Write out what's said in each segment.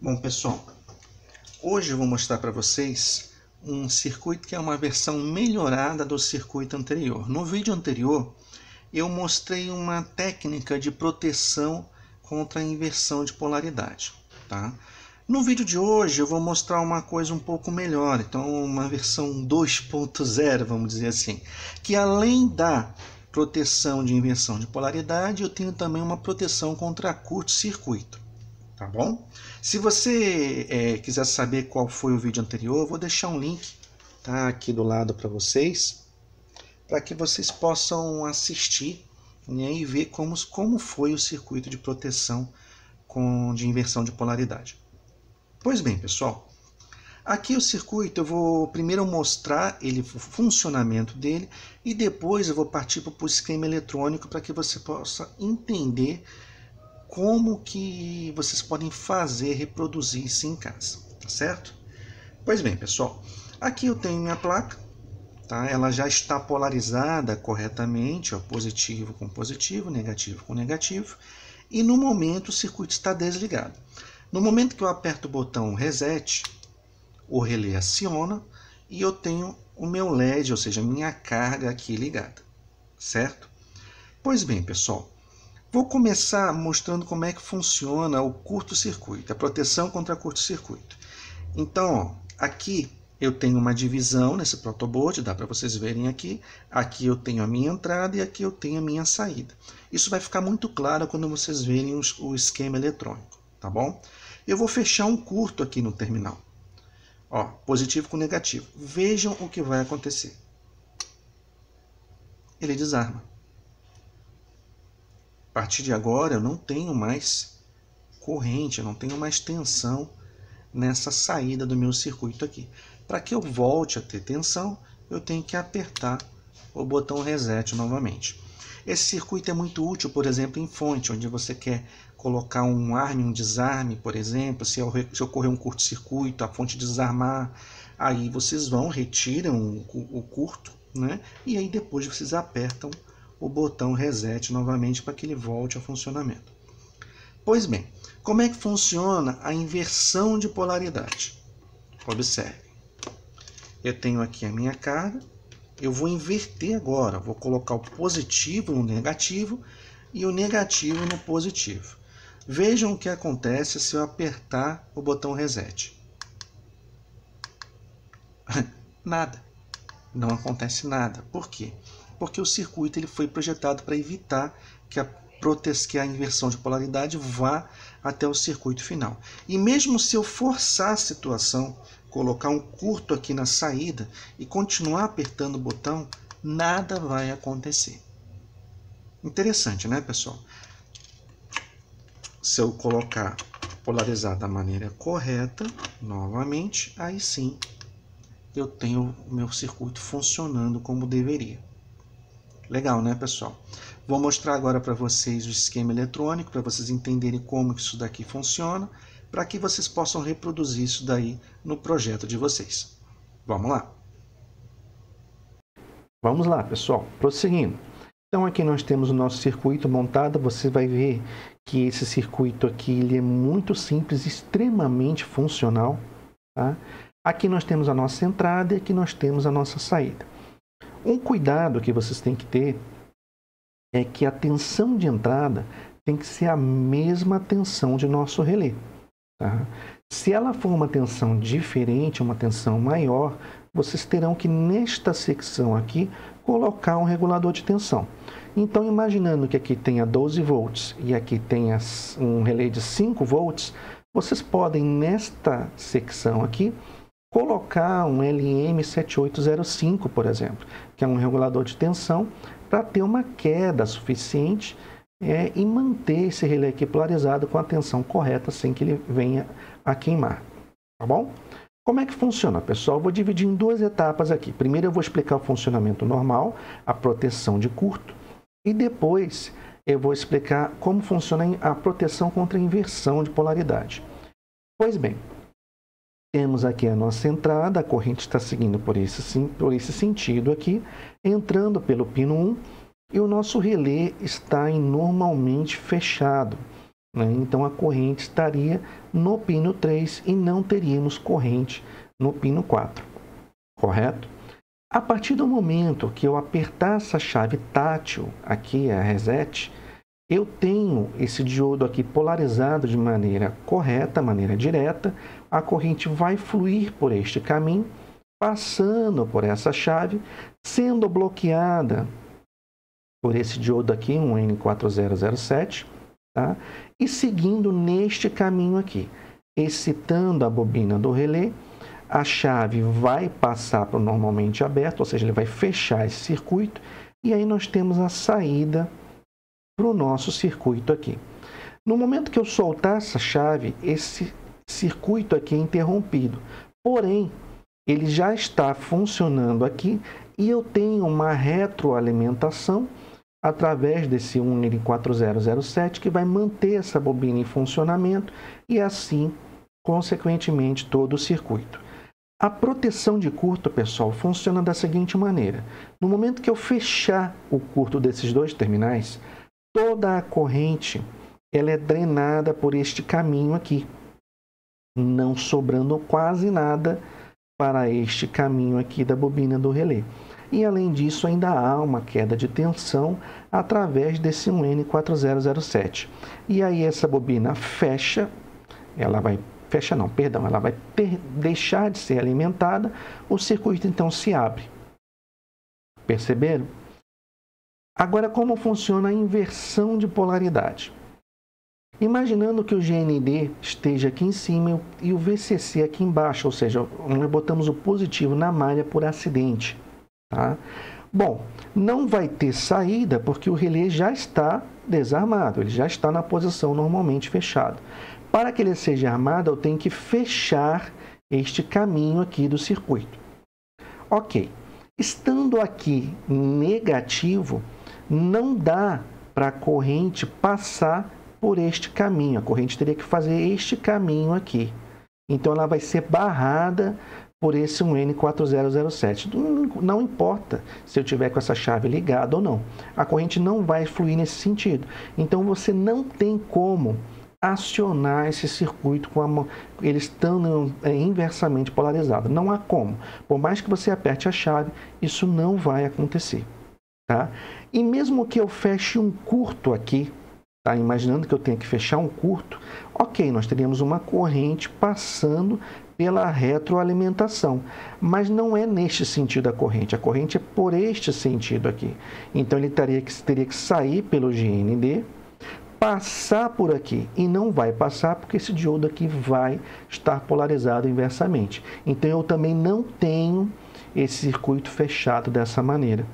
Bom, pessoal, hoje eu vou mostrar para vocês um circuito que é uma versão melhorada do circuito anterior. No vídeo anterior, eu mostrei uma técnica de proteção contra a inversão de polaridade, tá? No vídeo de hoje eu vou mostrar uma coisa um pouco melhor, então uma versão 2.0, vamos dizer assim, que além da proteção de inversão de polaridade, eu tenho também uma proteção contra curto-circuito. Tá bom? Se você quiser saber qual foi o vídeo anterior, eu vou deixar um link, tá, aqui do lado para vocês, para que vocês possam assistir, né, e ver como foi o circuito de proteção de inversão de polaridade. Pois bem, pessoal, aqui o circuito eu vou primeiro mostrar o funcionamento dele e depois eu vou partir para o esquema eletrônico para que você possa entender como que vocês podem reproduzir isso em casa, tá certo? Pois bem, pessoal, aqui eu tenho minha placa, tá? Ela já está polarizada corretamente, ó, positivo com positivo, negativo com negativo, e no momento o circuito está desligado. No momento que eu aperto o botão reset, o relé aciona e eu tenho o meu LED, ou seja, minha carga aqui ligada, certo? Pois bem, pessoal, vou começar mostrando como é que funciona o curto-circuito, a proteção contra curto-circuito. Então, ó, aqui eu tenho uma divisão nesse protoboard, dá para vocês verem aqui. Aqui eu tenho a minha entrada e aqui eu tenho a minha saída. Isso vai ficar muito claro quando vocês verem o esquema eletrônico, tá bom? Eu vou fechar um curto aqui no terminal. Ó, positivo com negativo. Vejam o que vai acontecer. Ele desarma. A partir de agora eu não tenho mais corrente, eu não tenho mais tensão nessa saída do meu circuito aqui. Para que eu volte a ter tensão, eu tenho que apertar o botão reset novamente. Esse circuito é muito útil, por exemplo, em fonte, onde você quer colocar um arme, um desarme, por exemplo, se ocorrer um curto-circuito, a fonte desarmar, aí vocês vão, retiram o curto, né? E aí depois vocês apertam o botão reset novamente para que ele volte ao funcionamento. Pois bem, como é que funciona a inversão de polaridade? Observe. Eu tenho aqui a minha carga, eu vou inverter agora, vou colocar o positivo no negativo e o negativo no positivo. Vejam o que acontece se eu apertar o botão reset. Nada. Não acontece nada. Por quê? Porque o circuito ele foi projetado para evitar que a inversão de polaridade vá até o circuito final. E mesmo se eu forçar a situação, colocar um curto aqui na saída e continuar apertando o botão, nada vai acontecer. Interessante, né, pessoal? Se eu colocar polarizar da maneira correta, novamente, aí sim eu tenho o meu circuito funcionando como deveria. Legal, né, pessoal? Vou mostrar agora para vocês o esquema eletrônico, para vocês entenderem como isso daqui funciona, para que vocês possam reproduzir isso daí no projeto de vocês. Vamos lá? Vamos lá, pessoal. Prosseguindo. Então, aqui nós temos o nosso circuito montado. Você vai ver que esse circuito aqui ele é muito simples, extremamente funcional, tá? Aqui nós temos a nossa entrada e aqui nós temos a nossa saída. Um cuidado que vocês têm que ter é que a tensão de entrada tem que ser a mesma tensão de nosso relé. Tá? Se ela for uma tensão diferente, uma tensão maior, vocês terão que, nesta secção aqui, colocar um regulador de tensão. Então, imaginando que aqui tenha 12 volts e aqui tenha um relé de 5 volts, vocês podem, nesta secção aqui, colocar um LM7805, por exemplo, que é um regulador de tensão, para ter uma queda suficiente e manter esse relé aqui polarizado com a tensão correta, sem que ele venha a queimar. Tá bom? Como é que funciona, pessoal? Eu vou dividir em duas etapas aqui. Primeiro eu vou explicar o funcionamento normal, a proteção de curto, e depois eu vou explicar como funciona a proteção contra a inversão de polaridade. Pois bem, temos aqui a nossa entrada, a corrente está seguindo por esse sentido aqui, entrando pelo pino 1, e o nosso relé está normalmente fechado. né? Então a corrente estaria no pino 3 e não teríamos corrente no pino 4, correto? A partir do momento que eu apertar essa chave tátil, aqui a reset, eu tenho esse diodo aqui polarizado de maneira correta, maneira direta, a corrente vai fluir por este caminho, passando por essa chave, sendo bloqueada por esse diodo aqui, um N4007, tá? E seguindo neste caminho aqui, excitando a bobina do relé, a chave vai passar para o normalmente aberto, ou seja, ele vai fechar esse circuito, e aí nós temos a saída para o nosso circuito aqui. No momento que eu soltar essa chave, esse circuito aqui é interrompido, porém, ele já está funcionando aqui e eu tenho uma retroalimentação através desse N4007 que vai manter essa bobina em funcionamento e assim, consequentemente, todo o circuito. A proteção de curto, pessoal, funciona da seguinte maneira. No momento que eu fechar o curto desses dois terminais, toda a corrente ela é drenada por este caminho aqui, não sobrando quase nada para este caminho aqui da bobina do relé. E além disso, ainda há uma queda de tensão através desse N4007. E aí essa bobina fecha, ela vai deixar de ser alimentada, o circuito então se abre. Perceberam? Agora, como funciona a inversão de polaridade? Imaginando que o GND esteja aqui em cima e o VCC aqui embaixo, ou seja, nós botamos o positivo na malha por acidente, tá? Bom, não vai ter saída porque o relé já está desarmado, ele já está na posição normalmente fechado. Para que ele seja armado, eu tenho que fechar este caminho aqui do circuito. Ok, estando aqui negativo, não dá para a corrente passar por este caminho. A corrente teria que fazer este caminho aqui. Então, ela vai ser barrada por esse N4007. Não importa se eu tiver com essa chave ligada ou não. A corrente não vai fluir nesse sentido. Então, você não tem como acionar esse circuito com ele estando inversamente polarizado. Não há como. Por mais que você aperte a chave, isso não vai acontecer. Tá? E mesmo que eu feche um curto aqui, tá? Imaginando que eu tenha que fechar um curto, ok, nós teríamos uma corrente passando pela retroalimentação, mas não é neste sentido a corrente é por este sentido aqui. Então ele teria que sair pelo GND, passar por aqui e não vai passar porque esse diodo aqui vai estar polarizado inversamente. Então eu também não tenho esse circuito fechado dessa maneira.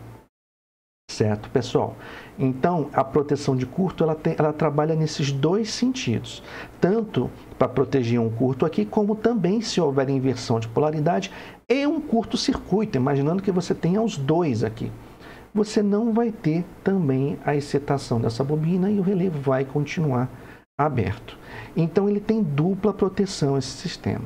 Certo, pessoal? Então, a proteção de curto, ela trabalha nesses dois sentidos. Tanto para proteger um curto aqui, como também se houver inversão de polaridade e um curto-circuito, imaginando que você tenha os dois aqui. Você não vai ter também a excitação dessa bobina e o relé vai continuar aberto. Então, ele tem dupla proteção, esse sistema.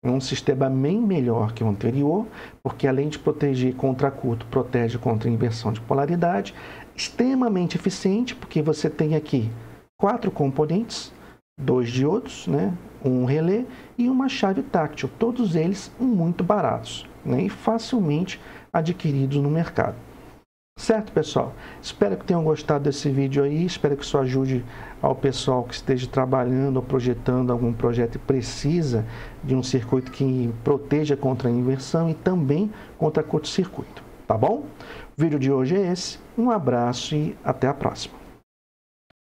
É um sistema bem melhor que o anterior, porque além de proteger contra curto, protege contra inversão de polaridade. Extremamente eficiente, porque você tem aqui 4 componentes, 2 diodos, né? Um relé e uma chave táctil. Todos eles muito baratos, né? E facilmente adquiridos no mercado. Certo, pessoal? Espero que tenham gostado desse vídeo aí. Espero que isso ajude ao pessoal que esteja trabalhando ou projetando algum projeto e precisa de um circuito que proteja contra a inversão e também contra curto-circuito. Tá bom? O vídeo de hoje é esse. Um abraço e até a próxima.